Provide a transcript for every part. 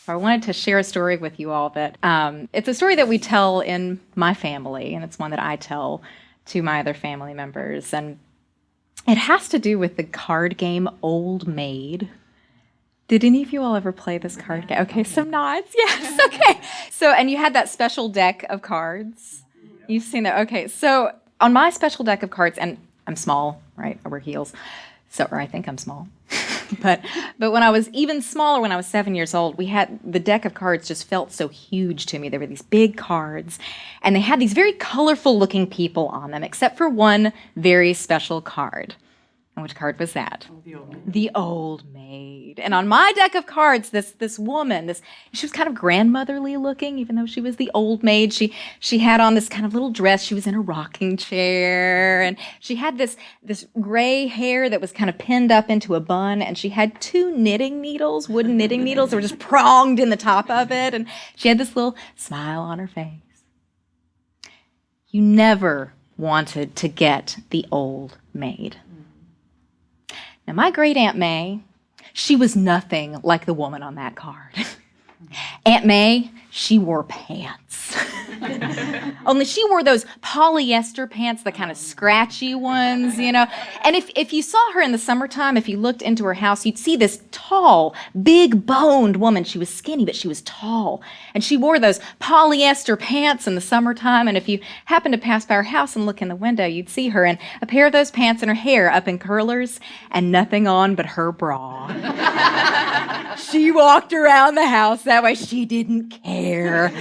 I wanted to share a story with you all that it's a story that we tell in my family, and it's one that I tell to my other family members. And it has to do with the card game Old Maid. Did any of you all ever play this card game? Okay, some nods. Yes, okay. So, and you had that special deck of cards. You've seen that. Okay, so on my special deck of cards, and I'm small, right? I wear heels. So, or I think I'm small. But when I was even smaller, when I was 7 years old, we had the deck of cards just felt so huge to me. There were these big cards, and they had these very colorful looking people on them, except for one very special card. And which card was that? The Old Maid. And on my deck of cards, this woman, she was kind of grandmotherly looking, even though she was the Old Maid. She had on this kind of little dress. She was in a rocking chair, and she had this gray hair that was kind of pinned up into a bun, and she had two knitting needles, wooden knitting needles that were just pronged in the top of it, and she had this little smile on her face. You never wanted to get the Old Maid. Now, my great Aunt May, she was nothing like the woman on that card. Aunt May, she wore pants. Only she wore those polyester pants, the kind of scratchy ones, you know. And if you saw her in the summertime, if you looked into her house, you'd see this tall, big-boned woman. She was skinny, but she was tall. And she wore those polyester pants in the summertime. And if you happened to pass by her house and look in the window, you'd see her in a pair of those pants and her hair up in curlers and nothing on but her bra. She walked around the house that way. She didn't care.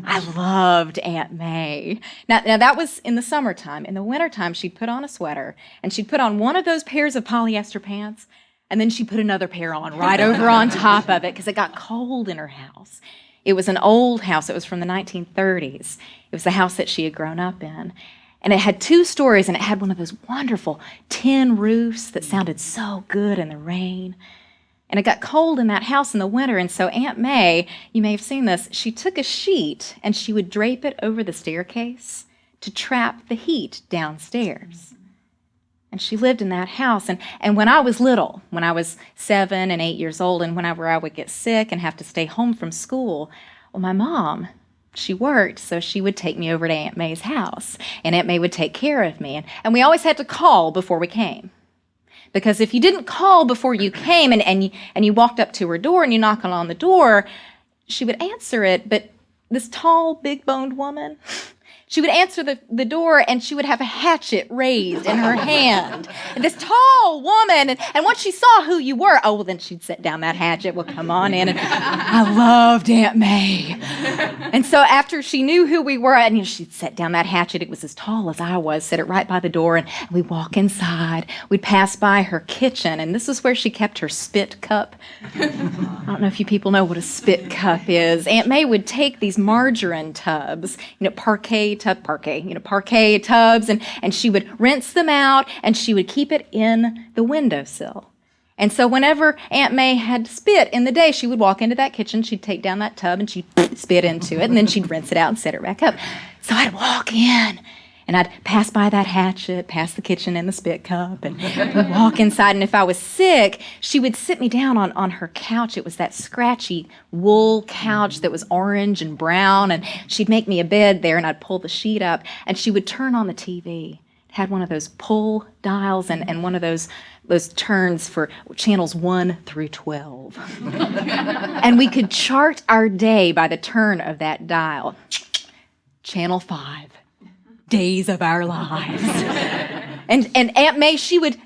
I loved Aunt May. Now that was in the summertime. In the wintertime, she'd put on a sweater, and she'd put on one of those pairs of polyester pants, and then she'd put another pair on right over on top of it because it got cold in her house. It was an old house. It was from the 1930s. It was the house that she had grown up in. And it had 2 stories, and it had one of those wonderful tin roofs that sounded so good in the rain. And it got cold in that house in the winter, and so Aunt May, you may have seen this, she took a sheet and she would drape it over the staircase to trap the heat downstairs. And she lived in that house. And when I was little, when I was 7 and 8 years old, and whenever I would get sick and have to stay home from school, well, my mom, she worked, so she would take me over to Aunt May's house, and Aunt May would take care of me. And we always had to call before we came. Because if you didn't call before you came and you walked up to her door and you knocked on the door, she would answer it, but this tall, big-boned woman, she would answer the door and she would have a hatchet raised in her hand. And this tall woman, and once she saw who you were, oh, well, then she'd set down that hatchet. Well, come on in. And I loved Aunt May. And so after she knew who we were, and she'd set down that hatchet. It was as tall as I was, set it right by the door, and we'd walk inside. We'd pass by her kitchen, and this is where she kept her spit cup. I don't know if you people know what a spit cup is. Aunt May would take these margarine tubs, parquet tubs, and she would rinse them out, and she would keep it in the windowsill. And so whenever Aunt May had spit in the day, she would walk into that kitchen, she'd take down that tub, and she'd spit into it, and then she'd rinse it out and set it back up. So I'd walk in, and I'd pass by that hatchet, past the kitchen and the spit cup, and walk inside. And if I was sick, she would sit me down on her couch. It was that scratchy wool couch that was orange and brown, and she'd make me a bed there, and I'd pull the sheet up, and she would turn on the TV. It had one of those pull dials and one of those turns for channels 1 through 12. And we could chart our day by the turn of that dial. Channel 5. Days of Our Lives. And Aunt May,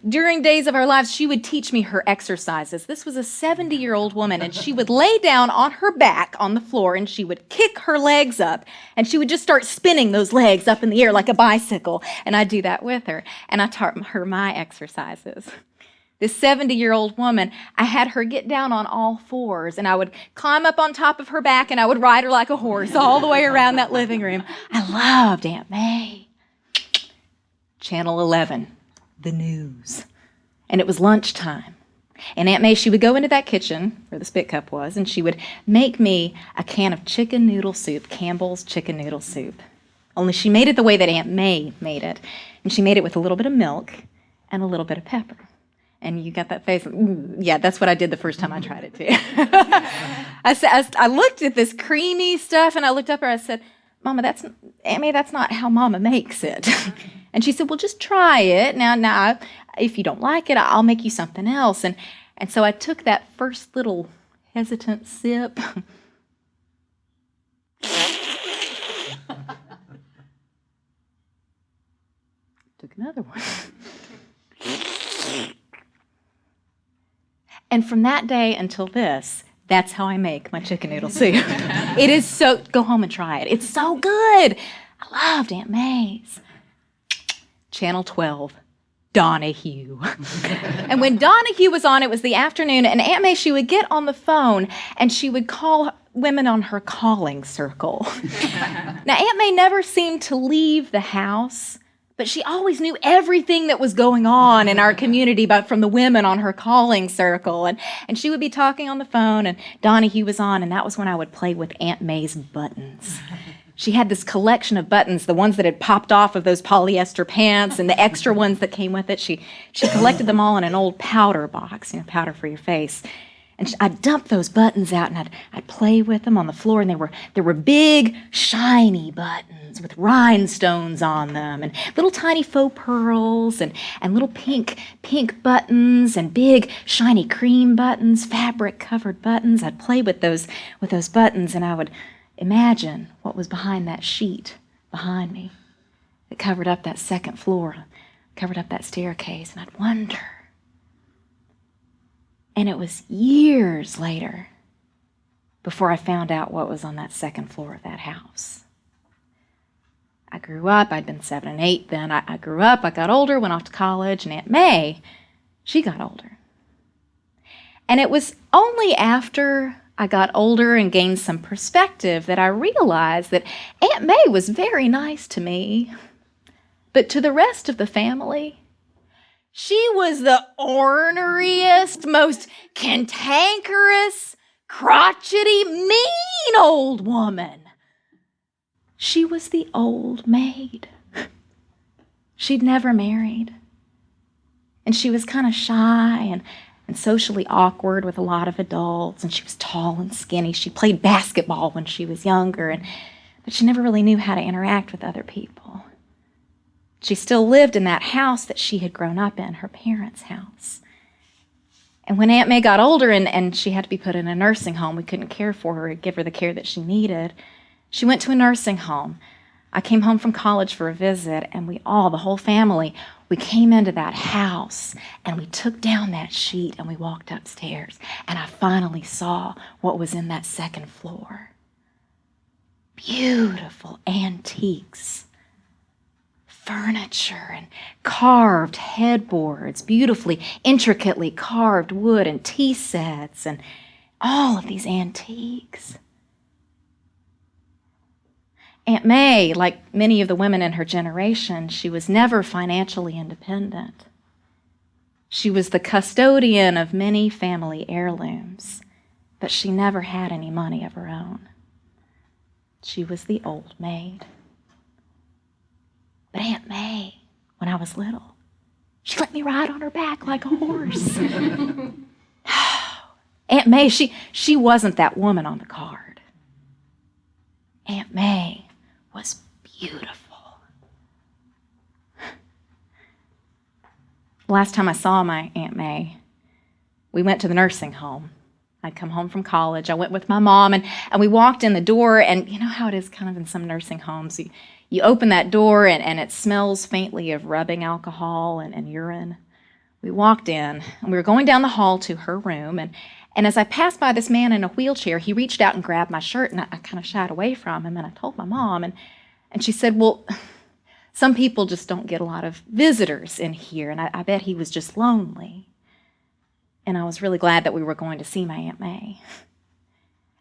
during Days of Our Lives, she would teach me her exercises. This was a 70-year-old woman, and she would lay down on her back on the floor, and she would kick her legs up, and she would just start spinning those legs up in the air like a bicycle, and I'd do that with her, and I taught her my exercises. This 70-year-old woman, I had her get down on all fours, and I would climb up on top of her back, and I would ride her like a horse all the way around that living room. I loved Aunt May. Channel 11, the news. And it was lunchtime. And Aunt May, she would go into that kitchen, where the spit cup was, and she would make me a can of chicken noodle soup, Campbell's chicken noodle soup. Only she made it the way that Aunt May made it. And she made it with a little bit of milk and a little bit of pepper. And you got that face. Yeah, that's what I did the first time I tried it too. I looked at this creamy stuff and I looked up at her. I said, Mama, Aunt May, that's not how Mama makes it. And she said, well, just try it. Now, if you don't like it, I'll make you something else. And so I took that first little hesitant sip. Took another one. And from that day until this, that's how I make my chicken noodle soup. It is so, go home and try it. It's so good. I loved Aunt May's. Channel 12, Donahue. And when Donahue was on, it was the afternoon, and Aunt May, she would get on the phone, and she would call women on her calling circle. Now, Aunt May never seemed to leave the house, but she always knew everything that was going on in our community, but from the women on her calling circle. And she would be talking on the phone, and Donahue was on, and that was when I would play with Aunt May's buttons. She had this collection of buttons, the ones that had popped off of those polyester pants and the extra ones that came with it. She collected them all in an old powder box, powder for your face. And I'd dump those buttons out, and I'd play with them on the floor, and they were big, shiny buttons with rhinestones on them, and little tiny faux pearls, and little pink buttons, and big, shiny cream buttons, fabric-covered buttons. I'd play with those buttons, and I would imagine what was behind that sheet behind me that covered up that second floor, covered up that staircase, and I'd wonder. And it was years later before I found out what was on that second floor of that house. I grew up. I'd been 7 and 8 then. I grew up. I got older, went off to college, and Aunt May, she got older. And it was only after I got older and gained some perspective that I realized that Aunt May was very nice to me, but to the rest of the family, she was the orneriest, most cantankerous, crotchety, mean old woman. She was the old maid. She'd never married. And she was kind of shy and socially awkward with a lot of adults, and she was tall and skinny. She played basketball when she was younger, but she never really knew how to interact with other people. She still lived in that house that she had grown up in, her parents' house. And when Aunt May got older and she had to be put in a nursing home, we couldn't care for her or give her the care that she needed. She went to a nursing home. I came home from college for a visit, and the whole family, we came into that house, and we took down that sheet, and we walked upstairs, and I finally saw what was in that second floor. Beautiful antiques. Furniture and carved headboards, beautifully, intricately carved wood and tea sets and all of these antiques. Aunt May, like many of the women in her generation, she was never financially independent. She was the custodian of many family heirlooms, but she never had any money of her own. She was the old maid. But Aunt May, when I was little, she let me ride on her back like a horse. Aunt May, she wasn't that woman on the card. Aunt May was beautiful. Last time I saw my Aunt May, we went to the nursing home. I'd come home from college. I went with my mom, and we walked in the door, and you know how it is kind of in some nursing homes. You open that door, and it smells faintly of rubbing alcohol and urine. We walked in, and we were going down the hall to her room, and as I passed by this man in a wheelchair, he reached out and grabbed my shirt, and I kind of shied away from him, and I told my mom, and she said, well, some people just don't get a lot of visitors in here, and I bet he was just lonely. And I was really glad that we were going to see my Aunt May.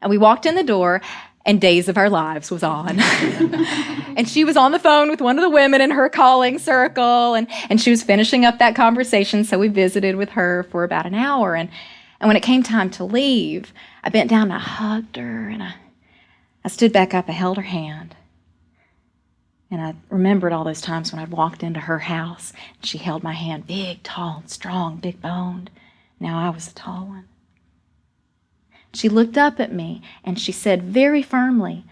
And we walked in the door, and Days of Our Lives was on. And she was on the phone with one of the women in her calling circle, and she was finishing up that conversation, so we visited with her for about an hour. And when it came time to leave, I bent down and I hugged her, and I stood back up, I held her hand. And I remembered all those times when I'd walked into her house and she held my hand, big, tall, and strong, big boned. Now I was a tall one. She looked up at me and she said very firmly,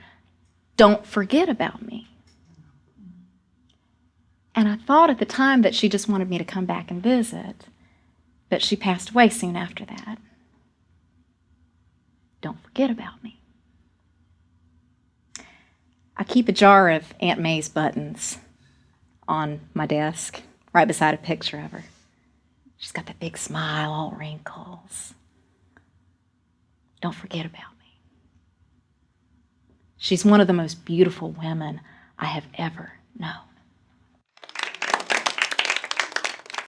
"Don't forget about me." And I thought at the time that she just wanted me to come back and visit, but she passed away soon after that. Don't forget about me. I keep a jar of Aunt May's buttons on my desk, right beside a picture of her. She's got that big smile, all wrinkles. Don't forget about me. She's one of the most beautiful women I have ever known.